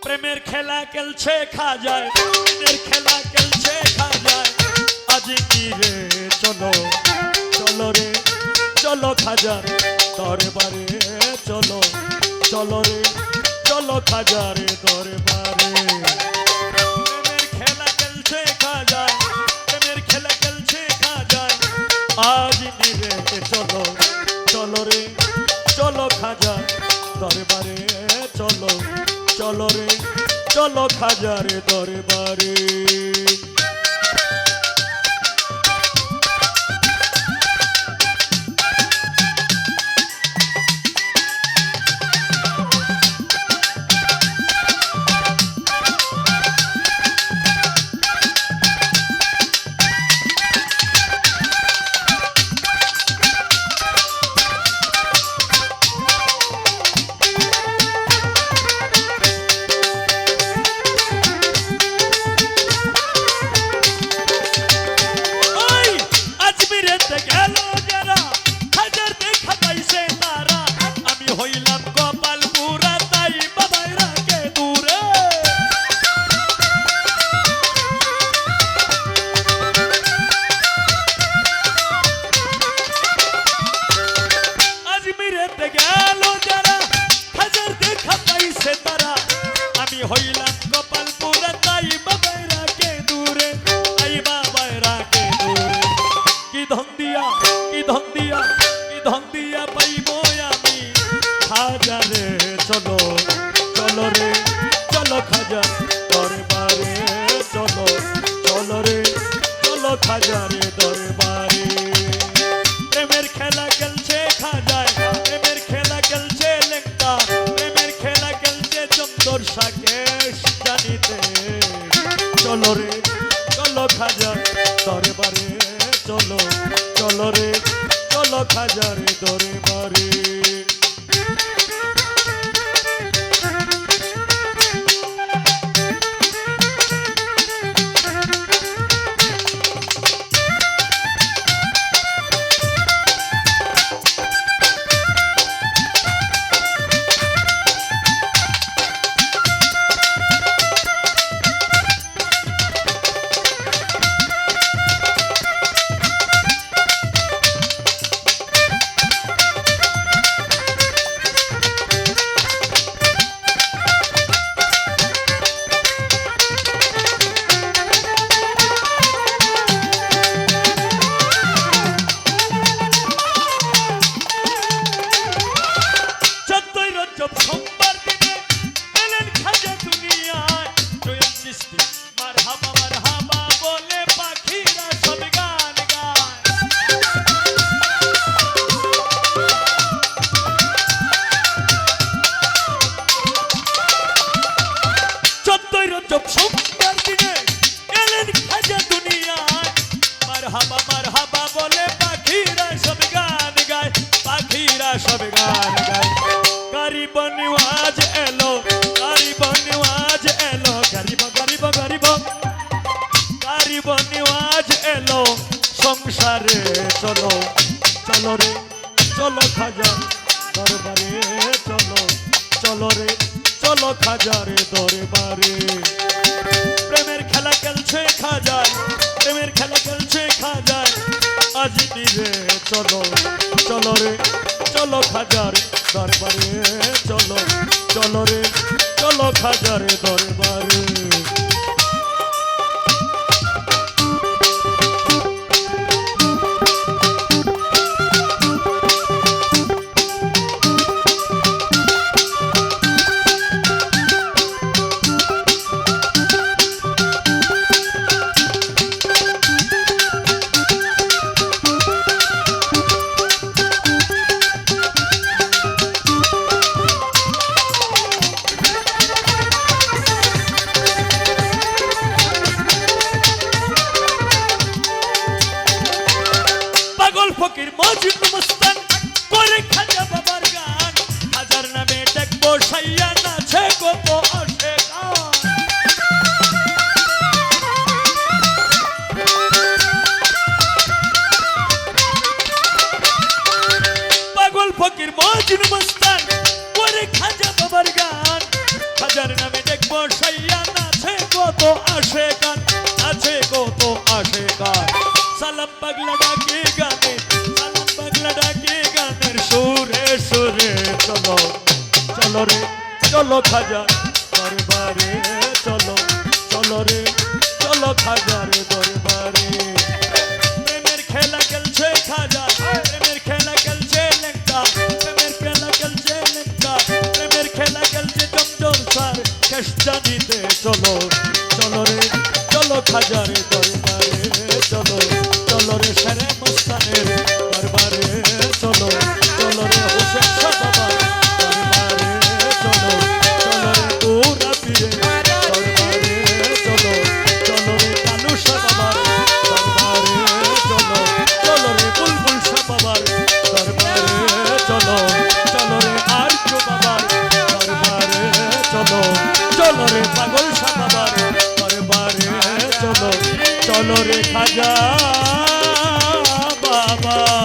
প্রেমের খেলা খেলছে খাজায়, প্রেমের খেলা খেলছে খাজায়। আজ কি রে চলো চলো রে চলো খাজার দরবারে চলো চলো রে চলো খাজার দরবারে। প্রেমের খেলা খেলছে খাজায়, প্রেমের খেলা খেলছে খাজায়। আজ কি রে চলো চলো রে চলো খাজার দরবারে চলো চলো রে চলো খাজার দরবারে। হইলাম গোপালপুরা তাই বাবাইরা কে দূরে, তাই বাবাইরা কে দূরে। কি ধন দিয়া কি ধন দিয়া কি ধন দিয়া পাইব আমি খাজারে চলো চলো রে চলো খাজা দরবারে চলো চলো রে চলো খাজারে দরবারে। প্রেমের খেলা খেলছে খাজায়, প্রেমের খেলা খেলছে লেঙ্কা, প্রেমের খেলা খেলছে চন্দর সাকেশ জানিতে। চলো রে চলো খাজার দরবারে চলো চলো রে চলো খাজার দরবারে। সব গান গায় গরিব নিওয়াজ এলো, গরিব নিওয়াজ এলো, গরিব গরিব গরিব গরিব নিওয়াজ এলো সংসারে। চলো চলো রে চলো খাজা দরবারে চলো চলো রে চলো খাজার দরবারে। প্রেমের খেলা খেলছে খাজায়, প্রেমের খেলা খেলছে খাজায়। আজ রে চলো চলো রে চলো খাজার দরবারে চলো চলো রে চলো খাজার দরবারে। দেখবো সাইয়া নাচে কত আসে গান, নাচে কত আসে গান। সালাম পাগলা ডাকে গানে, সালাম পাগলা ডাকে গানের সুরে সুরে চলো চলো রে চলো খাজা দরবারে চলো চলো রে চলো খাজার দরবারে। প্রেমের খেলা খেলছে খাজা, প্রেমের খেলা খেলছে লেঙ্কা, প্রেমের খেলা খেলছে লেঙ্কা, প্রেমের খেলা খেলছে জমজম সার কেশ জানিতে চলো চলো রে চলো খাজার দরবারে চলো চলো রে শেরে মস্তানের দরবারে চলো চলো রে হোসেন শাহ বাবার দরবারে চলো চলো রে পুরা পীরে দরবারে চলো চলো রে কালু শাহ বাবার দরবারে চলো চলো রে বুলবুল শাহ বাবার দরবারে চলো চলো রে আরজু বাবার দরবারে চলো চলো রে পাগল শাহ বাবার দরবারে চলো চলো রে খাজা বাবা।